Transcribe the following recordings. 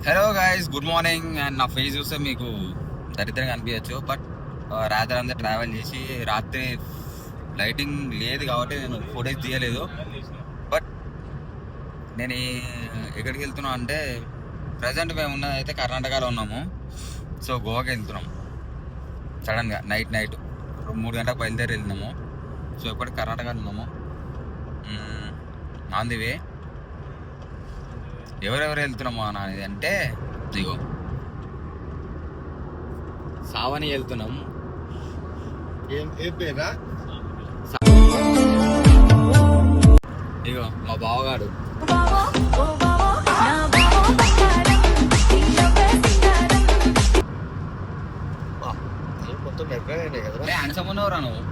Hello guys, good morning. And నా face చూస్తే మీకు దరిద్రంగా అనిపించచ్చు, బట్ రాత్రి అంతా ట్రావెల్ చేసి రాత్రి లైటింగ్ లేదు కాబట్టి నేను ఫోటోస్ తీయలేదు. బట్ నేను ఎక్కడికి వెళ్తున్నా అంటే ప్రజెంట్ మేము ఉన్నది అయితే కర్ణాటకలో ఉన్నాము. సో గోవాకి వెళ్తున్నాం సడన్గా నైట్ 3 గంటలకు బయలుదేరి వెళ్తున్నాము. సో ఇప్పటికి కర్ణాటకలో ఉన్నాము ఆన్ ది వే. ఎవరెవరు వెళ్తున్నామో అనేది అంటే ఇగో సావని వెళ్తున్నాం. ఇగో మా బావగాడు అనసమున్నవరా నువ్వు.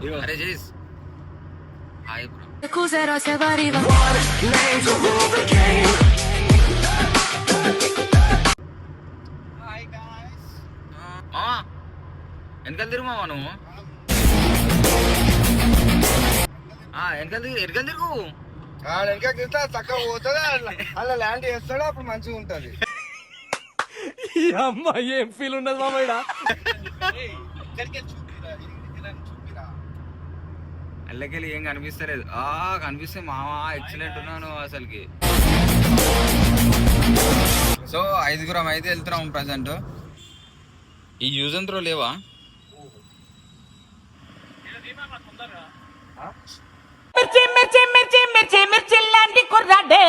ఇగో అరే చేస్ హాయ్ బ్రో. వెనకాల తిరుగు మావా నువ్వు. వెనకాల తిరుగు. వెనక తింటా చక్కగా పోతుంది, అలా ల్యాండ్ చేస్తాడు, అప్పుడు మంచిగా ఉంటది. అమ్మా ఏం ఫీల్ ఉండదు మామయ్య. అల్లకెళ్ళి ఏం కనిపిస్తలేదు. కనిపిస్తే మావా ఎక్సలెంట్ ఉన్నాను అసలుకి. సో 5 అయితే వెళ్తున్నాం ప్రజెంట్. ఈ యూజ్ అండ్ త్రో లేవా? లాంటి కుర్రాడే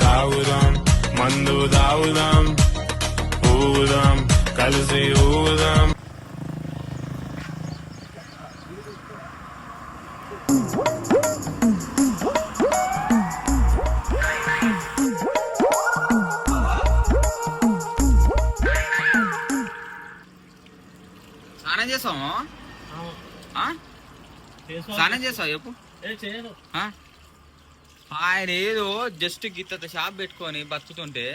తాగుదాం మందు తాగుదాం ఊదాం కలిసి ఊదాం. స్నానం చేస్తాము. స్నానం చేస్తావు చెప్పు. ఆయన ఏదో జస్ట్ గిత్త షాప్ పెట్టుకొని బతుకుతుంటే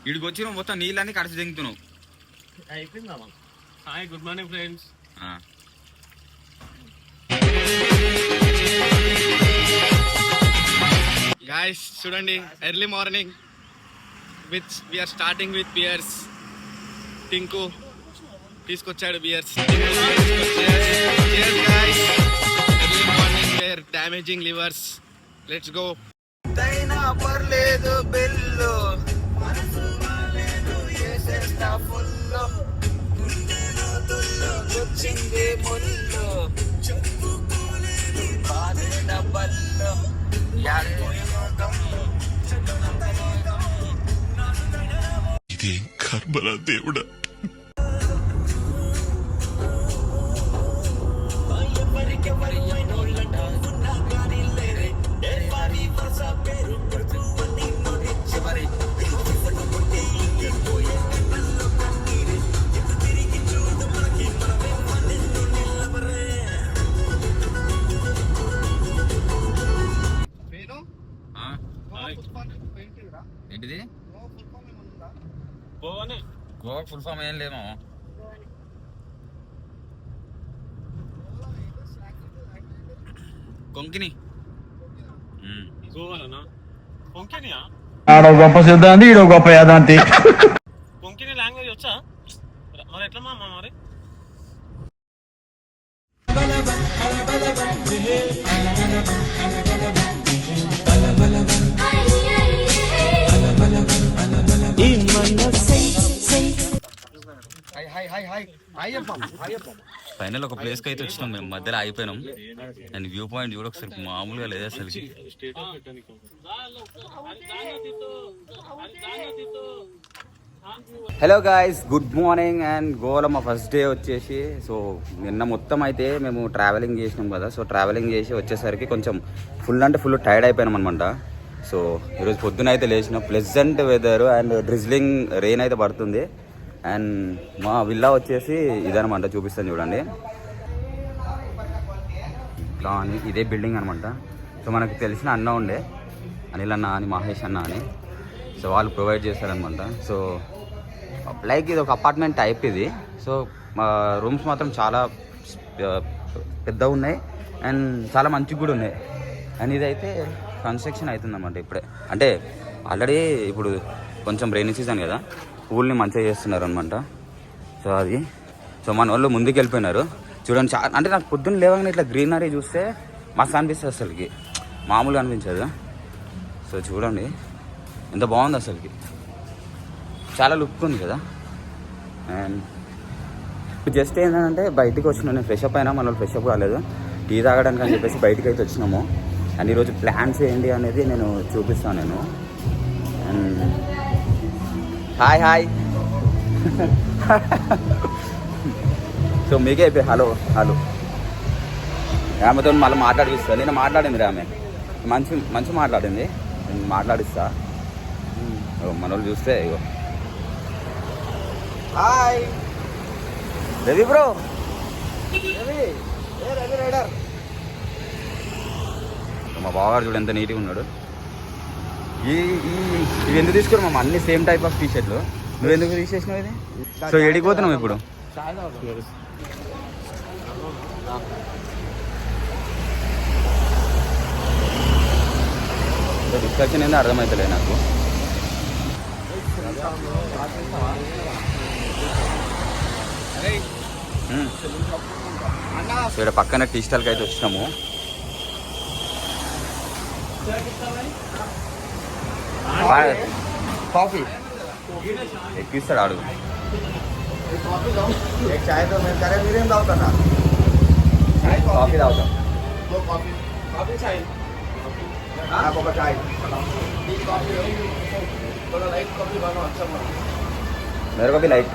ఇడికి వచ్చి నువ్వు మొత్తం నీళ్ళని కడిచి దింగుతున్నావు. అయిపోయిందమ్మా. Hi, good morning friends. Guys చూడండి, early morning with we're starting with beers. Tinku తీసుకొచ్చాడు beers. Early morning we're damaging livers. Let's go. పర్లేదు బెల్లు వచ్చింది ముళ్ళు డబ్బల్లో ఇది కర్మరా దేవుడా. ఏంటిది? గోవా ఫుల్ ఫామ్ ఏం లేమో. కొంకిని ఆడో గొప్ప సిద్ధాంతి, ఈడో గొప్ప యాదాంతి. కొంకిని లాంగ్వేజ్ వచ్చా మరి? ఎట్లా మా మరి ఫైనల్ ఒక ప్లేస్కి అయితే వచ్చినాం. మేము మధ్యలో అయిపోయినాం. అండ్ వ్యూ పాయింట్ కూడా ఒకసారి మామూలుగా లేదు అసలుకి. Hello guys, good morning. And గోవాలో మా ఫస్ట్ డే వచ్చేసి, సో నిన్న మొత్తం అయితే మేము ట్రావెలింగ్ చేసినాం కదా. సో ట్రావెలింగ్ చేసి వచ్చేసరికి కొంచెం ఫుల్ అంటే ఫుల్ టైర్డ్ అయిపోయినాం అనమాట. సో ఈరోజు పొద్దున అయితే లేచినాం. Pleasant weather and drizzling rain అయితే పడుతుంది. అండ్ మా విల్లా వచ్చేసి ఇదనమాట, చూపిస్తాను చూడండి. ఇట్లా అని ఇదే బిల్డింగ్ అనమాట. సో మనకు తెలిసిన అన్న ఉండే, అనిల్ అన్న అని, మహేష్ అన్న అని. సో వాళ్ళు ప్రొవైడ్ చేస్తారనమాట. సో లైక్ ఇది ఒక అపార్ట్మెంట్ టైప్ ఇది. సో మా రూమ్స్ మాత్రం చాలా పెద్దగా ఉన్నాయి అండ్ చాలా మంచిగా కూడా ఉన్నాయి. అండ్ ఇదైతే కన్స్ట్రక్షన్ అవుతుందన్నమాట ఇప్పుడే. అంటే ఆల్రెడీ ఇప్పుడు కొంచెం రైనీ సీజన్ కదా, పూల్ని మంచిగా చేస్తున్నారు అనమాట. సో అది మన వాళ్ళు ముందుకు వెళ్ళిపోయినారు చూడండి. అంటే నాకు పొద్దున్న లేవగానే ఇట్లా గ్రీనరీ చూస్తే మస్తు అనిపిస్తుంది అసలుకి, మామూలుగా అనిపించదు. సో చూడండి ఎంత బాగుంది అసలుకి, చాలా లుక్ ఉంది కదా. అండ్ జస్ట్ ఏంటంటే బయటికి వచ్చినా, నేను ఫ్రెష్ అప్ అయినా, మన ఫ్రెష్ అప్ కాలేదు, టీ తాగడానికి అని చెప్పేసి బయటికి అయితే వచ్చినాము. అండ్ ఈరోజు ప్లాన్స్ ఏంటి అనేది నేను చూపిస్తాను నేను. అండ్ హాయ్ హాయ్ సో మీకే అయిపోయి హలో హలో. ఆమెతో మళ్ళీ మాట్లాడిస్తాను. నేను మాట్లాడింది ఆమె, మంచి మాట్లాడింది, నేను మాట్లాడిస్తా. మన వాళ్ళు చూస్తే ఇగో hi Ravi bro, Ravi rider. మా బావగారు చూడు ఎంత నీట్గా ఉన్నాడు. ఇవి ఎందుకు తీసుకున్నావు మామ? అన్ని సేమ్ టైప్ ఆఫ్ టీ షర్ట్లు, నువ్వు ఎందుకు తీసేసినావు ఇది? సో ఎడిపోతున్నావు ఇప్పుడు? డిస్కషన్ ఏందో అర్థమవుతలే నాకు. ఇక్కడ పక్కన టీ స్టాల్కి అయితే వచ్చినాము. కాఫీ ఎక్కిస్తాడు అడుగు. మీరేం తాగుతారా? కాఫీ తాగుతాం. నాకు ఒక చాయ్. मेरे को भी लाइट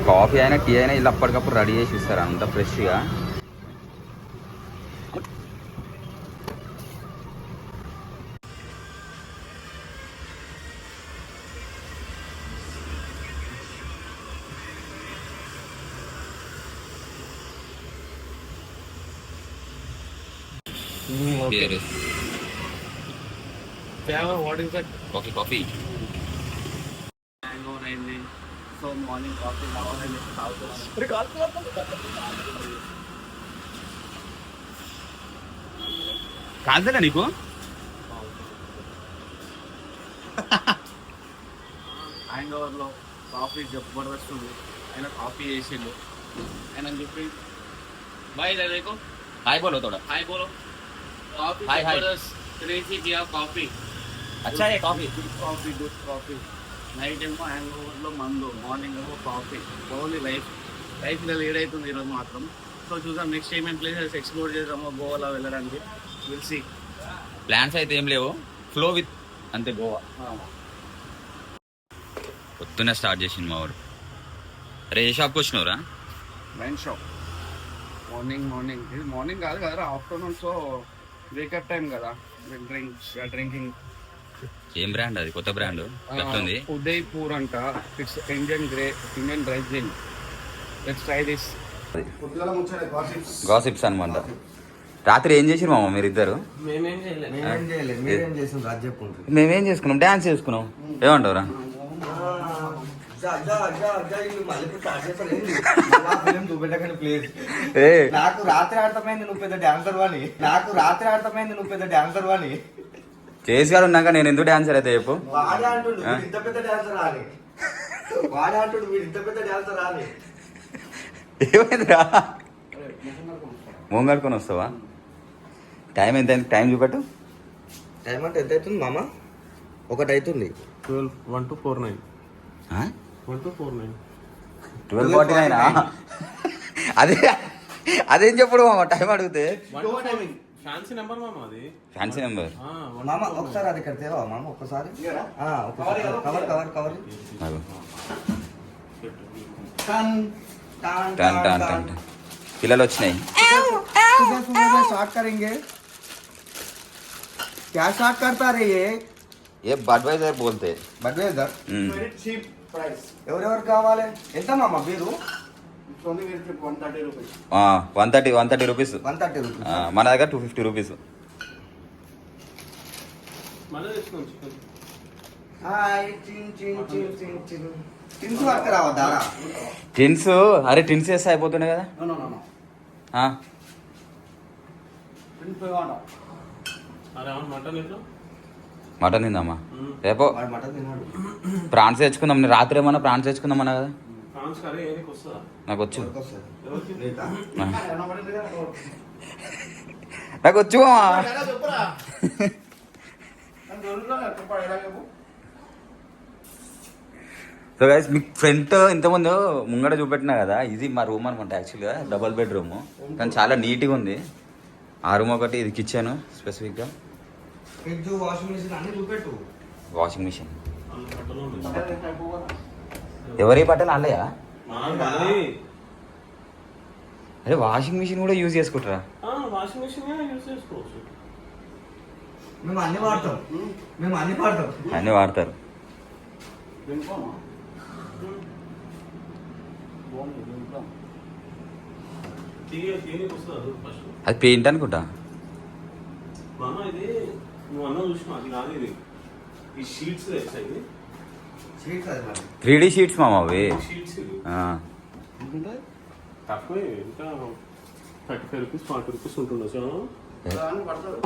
కాఫీ అయినా టీ అయినా ఇలా అప్పటికప్పుడు రెడీ చేసి ఇస్తారు అంత ఫ్రెష్గా. Okay. What is that? Coffee. Hangover అయింది. So morning coffee కావాలని తాగుతున్నాను. కాదులే నీకు హ్యాంగోవర్ లో కాఫీ జబర్దస్త్ ఉంది. ఆయన కాఫీ చేసిండు. ఆయన చెప్పి బాయ్ देखो हाय बोलो थोड़ा. हाय बोलो. कॉफी हाय, हाय. जबरदस्त क्रेजी किया कॉफी. अच्छा है कॉफी. Good coffee. నైట్ ఏమో హ్యాంగోవర్ లో మందు, మార్నింగ్ ఏమో కాఫీ. ఓన్లీ లైఫ్ ఇలా లీడ్ అవుతుంది ఈరోజు మాత్రం. సో చూద్దాం నెక్స్ట్ ఏమేమి ప్లేసెస్ ఎక్స్ప్లోర్ చేద్దామో గోవాలో వెళ్ళడానికి. Will see. ప్లాన్స్ అయితే ఏం లేవు, ఫ్లో విత్ అంతే గోవా. పొద్దున్నే స్టార్ట్ చేసింది మా వాడు. అరే ఏ షాప్కి వచ్చినవురా? Wine shop. మార్నింగ్ ఇది మార్నింగ్ కాదు కదా, ఆఫ్టర్నూన్. సో బ్రేకప్ టైం కదా, డ్రింకింగ్. ఏం బ్రాండ్ అది? కొత్త బ్రాండ్ ఉంది. ఉదయ్పూర్ అంట. It's Indian dry gin. Let's try this. Gossips అనమాట. రాత్రి ఏం చేసిరు మామ మీరిద్దరు? మేమేం చేయలేదు. మీరేం చేసిండ్రు అది చెప్పుకుంటారు. మేమేం చేసుకున్నాం? డాన్స్ చేసుకున్నాం. ఏమంటావురా? నాకు రాత్రి అర్థమైంది నువ్వు పెద్ద డాన్సర్ వాణి. చేసి గారు ఉన్నాక నేను ఎందుకు డాన్సర్ అయితే చెప్పు. వాడే అంటుడు ఇంత పెద్ద డాన్సర్ రాని. ఏమైందిరా? మోంగడుకొని వస్తావా? టైం ఎంత? టైం చూపెట్టు. టైం అంటే ఎంత అవుతుంది మామ? 1 అవుతుంది. 12:49. 12:49. అదేం చెప్పుడు మామ టైం అడిగితే. ఫ్యాన్సీ నెంబర్ మామ అది. ఫ్యాన్సీ నెంబర్ మామ. ఒకసారి అది ఇక్కడ తేవా మామ? ఒక్కసారి కవర్. పిల్లలు వచ్చినాయి. స్టార్ట్ करेंगे क्या स्टार्ट करता रे ये बडवाइजर बोलते. బడ్వేజర్. ఎవరెవరు కావాలి? ఎంత మామ beer? Sony will flip 130 rupees. 130 rupees 130 rupees. మన దగ్గర 250 రూపీస్. హాయ్ చిన్ చిన్ చిన్ చిన్ చిన్ టిన్స్ పట్టుకురావా దారా? టిన్స్ అరే టిన్స్ వేస్తే అయిపోతుండే కదా. No. ఆ, Print pay వాడా? మటన్ తిందామా రేపు? వాడు మటన్ తిన్నాడు. ప్రాన్స్ తెచ్చుకుందాం. నేను రాత్రి ఏమన్నా ప్రాన్స్ తెచ్చుకుందామన్నా కదా. నాకు వచ్చు నీకా? నాకు వచ్చు మామ. చెప్పురా. చెప్పాడు ఎలా చెప్పు. సో గైస్ మీకు ఫ్రంట్ ఇంతకుముందు ముంగడ చూపెట్టినా కదా, ఇది మా రూమ్ అనుకుంటా యాక్చువల్గా, డబల్ బెడ్రూమ్ కానీ చాలా నీట్గా ఉంది. ఆ రూమ్ ఒకటి, ఇది కిచెన్ స్పెసిఫిక్గా, ఫ్రిడ్జ్ వాషింగ్ మిషన్ అన్ని చూపెట్టు. Washing machine. ఎవరి బట్టలు అల్లయా? అరే వాషింగ్ మిషన్ కూడా యూజ్ చేసుకుంటారా? మేము అన్ని వాడతాం. అన్నీ వాడతారు. అది పెయింట్ అనుకుంటా. షీట్స్ అది మరి. 3D షీట్స్ మామ అవి. ఆ.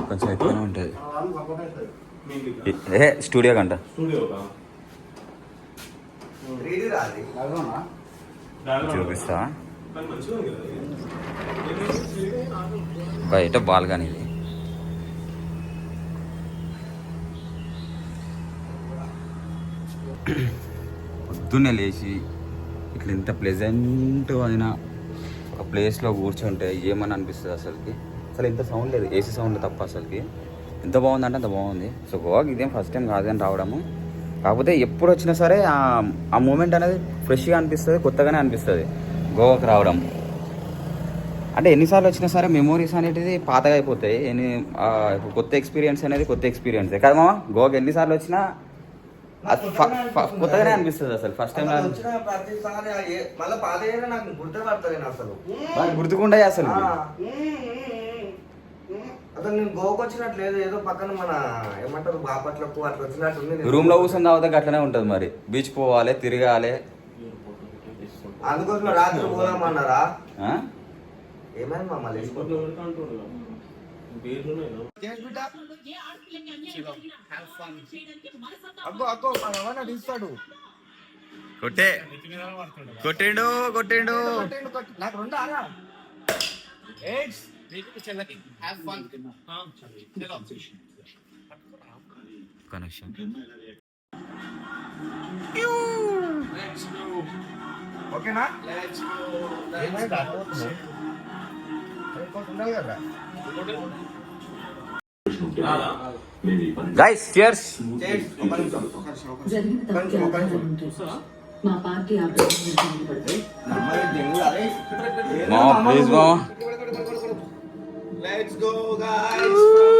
కొంచెం ఎక్కువనే ఉంటుంది. స్టూడియో కంట 3D రాది. చూపిస్తా. బయట బాల్కనీ ఇది. పొద్దున్నే లేచి ఇట్లా ఎంత ప్లెజెంట్ అయినా ఒక ప్లేస్లో కూర్చుంటే ఏమని అనిపిస్తుంది అసలుకి. అసలు ఎంత సౌండ్ లేదు, ఏసీ సౌండ్ తప్ప అసలుకి. ఎంత బాగుందంటే అంత బాగుంది. సో గోవాకి ఇదేం ఫస్ట్ టైం కాదు అని రావడము. కాకపోతే ఎప్పుడు వచ్చినా సరే ఆ మూమెంట్ అనేది ఫ్రెష్గా అనిపిస్తుంది, కొత్తగానే అనిపిస్తుంది గోవాకి రావడం. అంటే ఎన్నిసార్లు వచ్చినా సరే మెమోరీస్ అనేటిది పాతగా అయిపోతాయి. కొత్త ఎక్స్పీరియన్స్ అనేది కొత్త ఎక్స్పీరియన్సే కదా మామ. గోవాకి ఎన్నిసార్లు వచ్చినా కొత్తగానే అనిపిస్తుంది అసలు. ఫస్ట్ టైం వచ్చిన ప్రతిసారి మళ్ళీ పాత నాకు గుర్తుపడతాను అసలు. గుర్తుకుండే అసలు. అసలు నేను గోవాకి వచ్చినట్టు లేదు, ఏదో పక్కన మన ఏమంటారు బాపట్లకు అట్లా వచ్చినట్టు ఉంది. రూమ్ లో కూర్చొని తాగితే అట్లనే ఉంటుంది మరి. బీచ్ పోవాలి, తిరగాలి. అందుకోసం రాత్రి పోదామన్నారా? ఏమైంది మమ్మల్ని తీస్తాడు. కొట్టిండు నాకు రెండు ఆగా కనెక్షన్. ఓకేనా? Guys cheers. జరిగిన తప్పుకి ఆధారంతో మా పార్టీ ఆపరేషన్ మామ ప్లీజ్ మామ. Let's go guys.